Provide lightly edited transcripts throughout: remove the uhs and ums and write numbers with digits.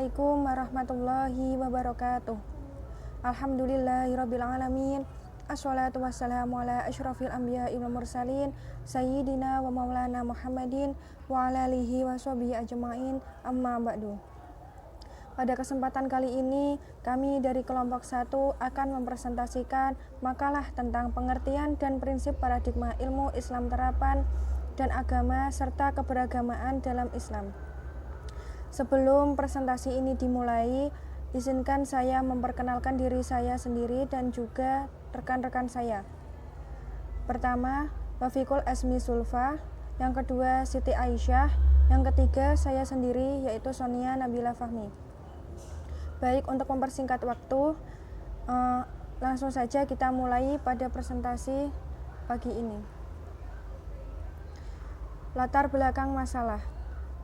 Assalamualaikum warahmatullahi wabarakatuh. Alhamdulillahirabbil alamin. Assalatu wassalamu ala asyrafil anbiya'i wal mursalin sayyidina wa maulana Muhammadin wa ala alihi wa sahbihi ajma'in. Amma ba'du. Pada kesempatan kali ini, kami dari kelompok 1 akan mempresentasikan makalah tentang pengertian dan prinsip paradigma ilmu Islam terapan dan agama serta keberagamaan dalam Islam. Sebelum presentasi ini dimulai, izinkan saya memperkenalkan diri saya sendiri dan juga rekan-rekan saya. Pertama, Wafiqul Asmi Sulfa, yang kedua Siti Aisyah, yang ketiga saya sendiri yaitu Sonia Nabila Fahmi. Baik, untuk mempersingkat waktu, langsung saja kita mulai pada presentasi pagi ini. Latar belakang masalah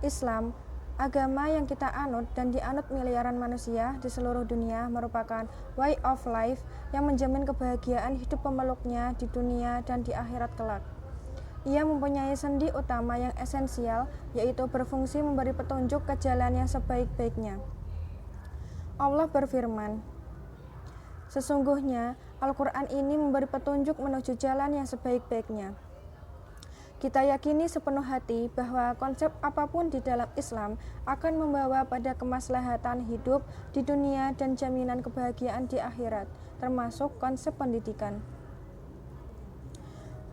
Islam, agama yang kita anut dan dianut miliaran manusia di seluruh dunia, merupakan way of life yang menjamin kebahagiaan hidup pemeluknya di dunia dan di akhirat kelak. Ia mempunyai sendi utama yang esensial, yaitu berfungsi memberi petunjuk ke jalan yang sebaik-baiknya. Allah berfirman, sesungguhnya Al-Quran ini memberi petunjuk menuju jalan yang sebaik-baiknya. Kita yakini sepenuh hati bahwa konsep apapun di dalam Islam akan membawa pada kemaslahatan hidup di dunia dan jaminan kebahagiaan di akhirat, termasuk konsep pendidikan.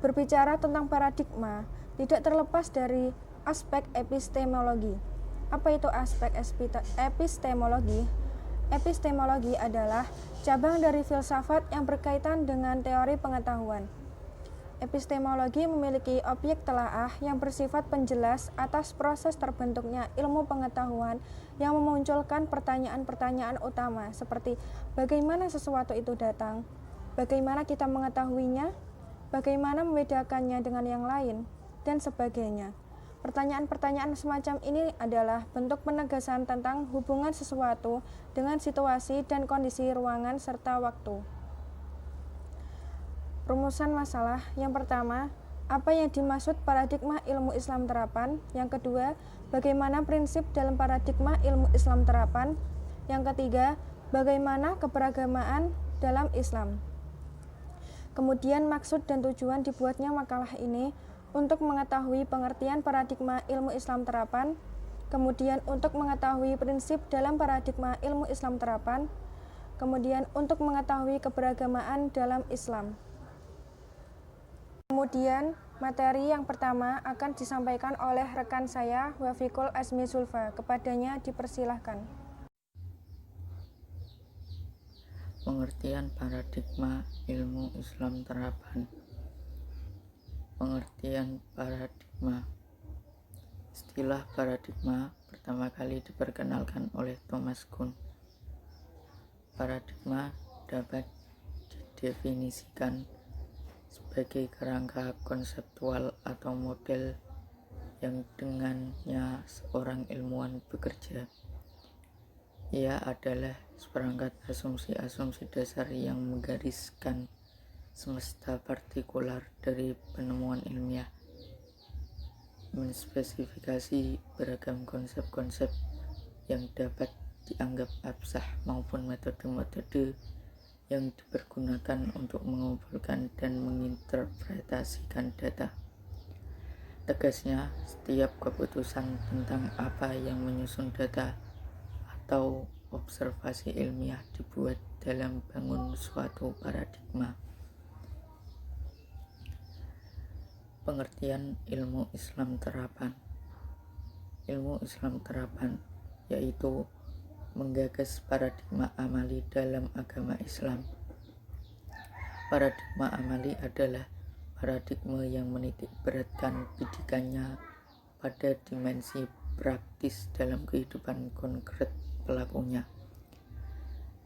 Berbicara tentang paradigma, tidak terlepas dari aspek epistemologi. Apa itu aspek epistemologi? Epistemologi adalah cabang dari filsafat yang berkaitan dengan teori pengetahuan. Epistemologi memiliki objek telaah yang bersifat penjelas atas proses terbentuknya ilmu pengetahuan yang memunculkan pertanyaan-pertanyaan utama seperti bagaimana sesuatu itu datang, bagaimana kita mengetahuinya, bagaimana membedakannya dengan yang lain, dan sebagainya. Pertanyaan-pertanyaan semacam ini adalah bentuk penegasan tentang hubungan sesuatu dengan situasi dan kondisi ruangan serta waktu. Rumusan masalah yang pertama, apa yang dimaksud paradigma ilmu Islam terapan? Yang kedua, bagaimana prinsip dalam paradigma ilmu Islam terapan? Yang ketiga, bagaimana keberagamaan dalam Islam? Kemudian maksud dan tujuan dibuatnya makalah ini untuk mengetahui pengertian paradigma ilmu Islam terapan, kemudian untuk mengetahui prinsip dalam paradigma ilmu Islam terapan, kemudian untuk mengetahui keberagamaan dalam Islam. Kemudian, materi yang pertama akan disampaikan oleh rekan saya, Wafiqul Asmi Sulfa. Kepadanya dipersilahkan. Pengertian paradigma ilmu Islam terapan. Pengertian paradigma. Istilah paradigma pertama kali diperkenalkan oleh Thomas Kuhn. Paradigma dapat didefinisikan sebagai kerangka konseptual atau model yang dengannya seorang ilmuwan bekerja. Ia adalah seperangkat asumsi-asumsi dasar yang menggariskan semesta partikular dari penemuan ilmiah, menspesifikasi beragam konsep-konsep yang dapat dianggap absah maupun metode-metode yang dipergunakan untuk mengumpulkan dan menginterpretasikan data. Tegasnya, setiap keputusan tentang apa yang menyusun data atau observasi ilmiah dibuat dalam bangun suatu paradigma. Pengertian ilmu Islam terapan. Ilmu Islam terapan yaitu menggagas paradigma amali dalam agama Islam. Paradigma amali adalah paradigma yang menitik beratkan bidikannya pada dimensi praktis dalam kehidupan konkret pelakunya.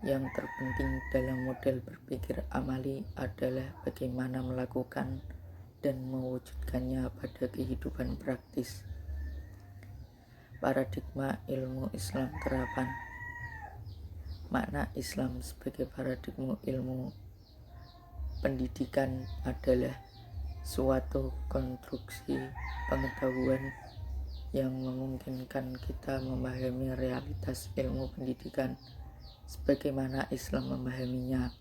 Yang terpenting dalam model berpikir amali adalah bagaimana melakukan dan mewujudkannya pada kehidupan praktis. Paradigma ilmu Islam terapan. Makna Islam sebagai paradigma ilmu pendidikan adalah suatu konstruksi pengetahuan yang memungkinkan kita memahami realitas ilmu pendidikan sebagaimana Islam memahaminya.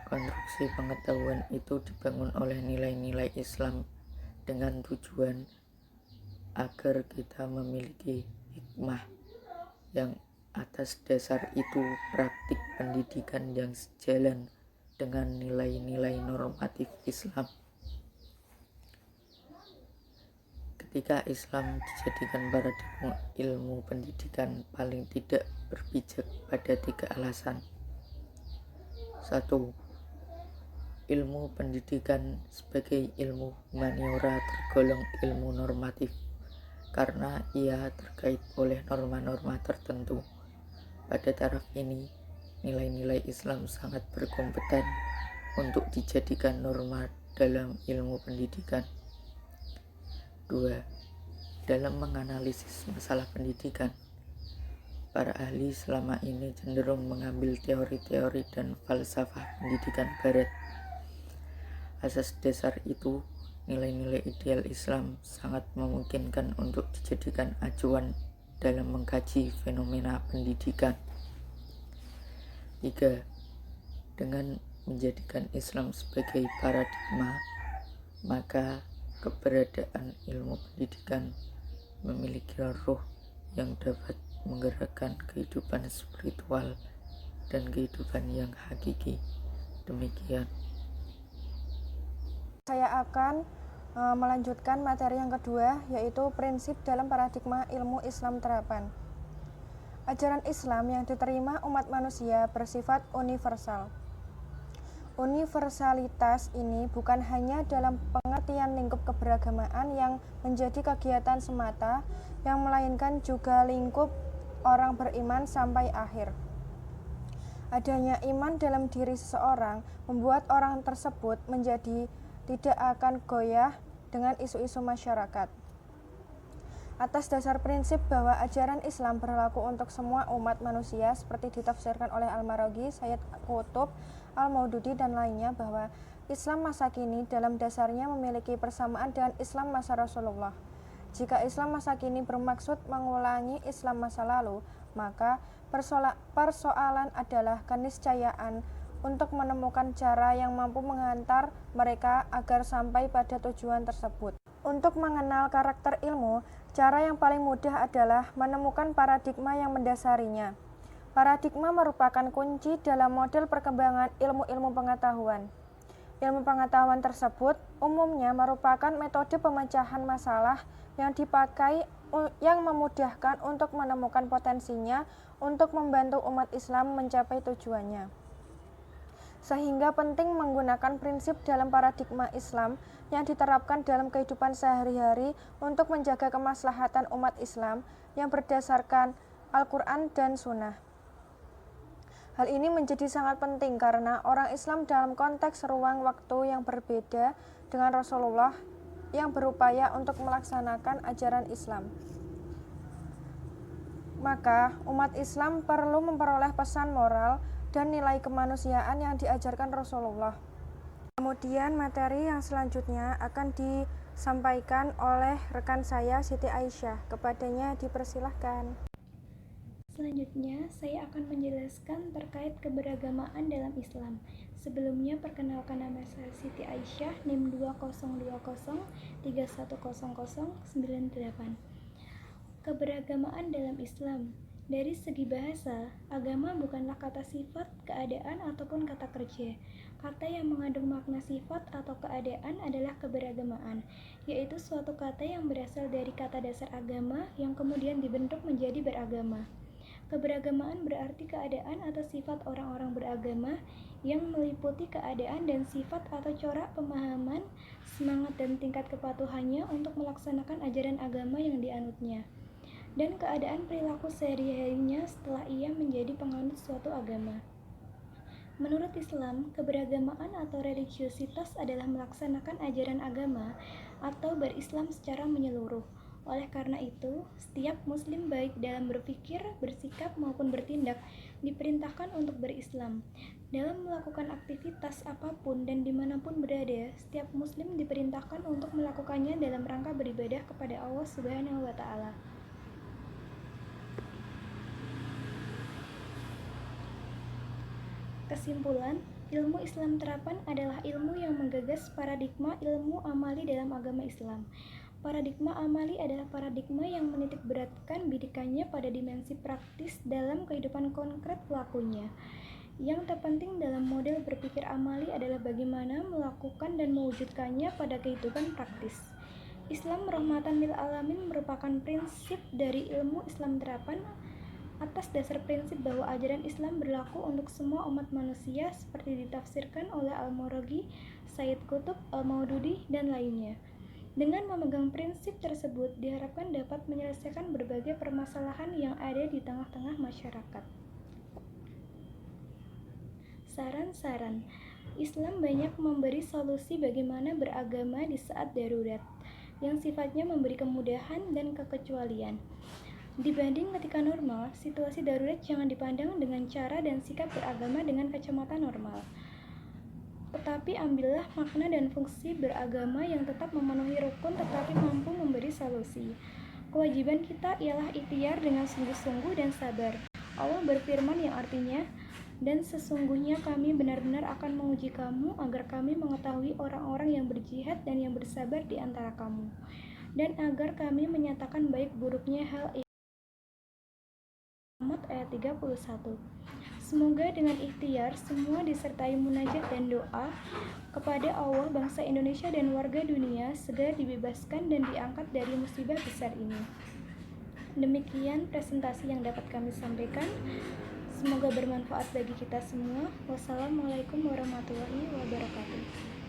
Konstruksi pengetahuan itu dibangun oleh nilai-nilai Islam dengan tujuan agar kita memiliki hikmah yang atas dasar itu praktik pendidikan yang sejalan dengan nilai-nilai normatif Islam. Ketika Islam dijadikan paradigma ilmu pendidikan, paling tidak berpijak pada 3 alasan. 1. Ilmu pendidikan sebagai ilmu humaniora tergolong ilmu normatif karena ia terkait oleh norma-norma tertentu. Pada taraf ini, nilai-nilai Islam sangat berkompeten untuk dijadikan norma dalam ilmu pendidikan. 2. Dalam menganalisis masalah pendidikan, para ahli selama ini cenderung mengambil teori-teori dan falsafah pendidikan barat. Asas dasar itu, nilai-nilai ideal Islam sangat memungkinkan untuk dijadikan acuan dalam mengkaji fenomena pendidikan. 3. Dengan menjadikan Islam sebagai paradigma, maka keberadaan ilmu pendidikan memiliki roh yang dapat menggerakkan kehidupan spiritual dan kehidupan yang hakiki. Demikian. Saya akan melanjutkan materi yang kedua, yaitu prinsip dalam paradigma ilmu Islam terapan. Ajaran Islam yang diterima umat manusia bersifat universal. Universalitas ini bukan hanya dalam pengertian lingkup keberagamaan yang menjadi kegiatan semata, yang melainkan juga lingkup orang beriman sampai akhir. Adanya iman dalam diri seseorang membuat orang tersebut menjadi tidak akan goyah dengan isu-isu masyarakat. Atas dasar prinsip bahwa ajaran Islam berlaku untuk semua umat manusia seperti ditafsirkan oleh Al-Maraghi, Sayyid Qutb, Al-Maududi dan lainnya, bahwa Islam masa kini dalam dasarnya memiliki persamaan dengan Islam masa Rasulullah. Jika Islam masa kini bermaksud mengulangi Islam masa lalu, maka persoalan adalah keniscayaan untuk menemukan cara yang mampu menghantar mereka agar sampai pada tujuan tersebut. Untuk mengenal karakter ilmu, cara yang paling mudah adalah menemukan paradigma yang mendasarinya. Paradigma merupakan kunci dalam model perkembangan ilmu-ilmu pengetahuan. Ilmu pengetahuan tersebut umumnya merupakan metode pemecahan masalah yang dipakai yang memudahkan untuk menemukan potensinya untuk membantu umat Islam mencapai tujuannya. Sehingga penting menggunakan prinsip dalam paradigma Islam yang diterapkan dalam kehidupan sehari-hari untuk menjaga kemaslahatan umat Islam yang berdasarkan Al-Quran dan Sunnah. Hal ini menjadi sangat penting karena orang Islam dalam konteks ruang waktu yang berbeda dengan Rasulullah yang berupaya untuk melaksanakan ajaran Islam. Maka umat Islam perlu memperoleh pesan moral dan nilai kemanusiaan yang diajarkan Rasulullah. Kemudian materi yang selanjutnya akan disampaikan oleh rekan saya Siti Aisyah. Kepadanya dipersilahkan. Selanjutnya, saya akan menjelaskan terkait keberagamaan dalam Islam. Sebelumnya, perkenalkan nama saya Siti Aisyah, NIM 2020310098. Keberagamaan dalam Islam. Dari segi bahasa, agama bukanlah kata sifat, keadaan, ataupun kata kerja. Kata yang mengandung makna sifat atau keadaan adalah keberagamaan, yaitu suatu kata yang berasal dari kata dasar agama yang kemudian dibentuk menjadi beragama. Keberagamaan berarti keadaan atau sifat orang-orang beragama yang meliputi keadaan dan sifat atau corak pemahaman, semangat dan tingkat kepatuhannya untuk melaksanakan ajaran agama yang dianutnya, dan keadaan perilaku sehari-harinya setelah ia menjadi penganut suatu agama. Menurut Islam, keberagamaan atau religiositas adalah melaksanakan ajaran agama atau berislam secara menyeluruh. Oleh karena itu, setiap muslim baik dalam berpikir, bersikap maupun bertindak diperintahkan untuk berislam. Dalam melakukan aktivitas apapun dan dimanapun berada, setiap muslim diperintahkan untuk melakukannya dalam rangka beribadah kepada Allah Subhanahu wa Ta'ala. Kesimpulan, ilmu Islam terapan adalah ilmu yang menggagas paradigma ilmu amali dalam agama Islam. Paradigma amali adalah paradigma yang menitikberatkan bidikannya pada dimensi praktis dalam kehidupan konkret pelakunya. Yang terpenting dalam model berpikir amali adalah bagaimana melakukan dan mewujudkannya pada kehidupan praktis. Islam rahmatan lil alamin merupakan prinsip dari ilmu Islam terapan atas dasar prinsip bahwa ajaran Islam berlaku untuk semua umat manusia seperti ditafsirkan oleh Al-Muraghi, Sayyid Qutb, Al-Maududi, dan lainnya. Dengan memegang prinsip tersebut, diharapkan dapat menyelesaikan berbagai permasalahan yang ada di tengah-tengah masyarakat. Saran-saran, Islam banyak memberi solusi bagaimana beragama di saat darurat, yang sifatnya memberi kemudahan dan kekecualian. Dibanding ketika normal, situasi darurat jangan dipandang dengan cara dan sikap beragama dengan kacamata normal. Tetapi ambillah makna dan fungsi beragama yang tetap memenuhi rukun tetapi mampu memberi solusi. Kewajiban kita ialah ikhtiar dengan sungguh-sungguh dan sabar. Allah berfirman yang artinya, dan sesungguhnya kami benar-benar akan menguji kamu agar kami mengetahui orang-orang yang berjihad dan yang bersabar di antara kamu, dan agar kami menyatakan baik buruknya hal ayat 31. Semoga dengan ikhtiar semua disertai munajat dan doa kepada Allah, bangsa Indonesia dan warga dunia segera dibebaskan dan diangkat dari musibah besar ini. Demikian presentasi yang dapat kami sampaikan. Semoga bermanfaat bagi kita semua. Wassalamualaikum warahmatullahi wabarakatuh.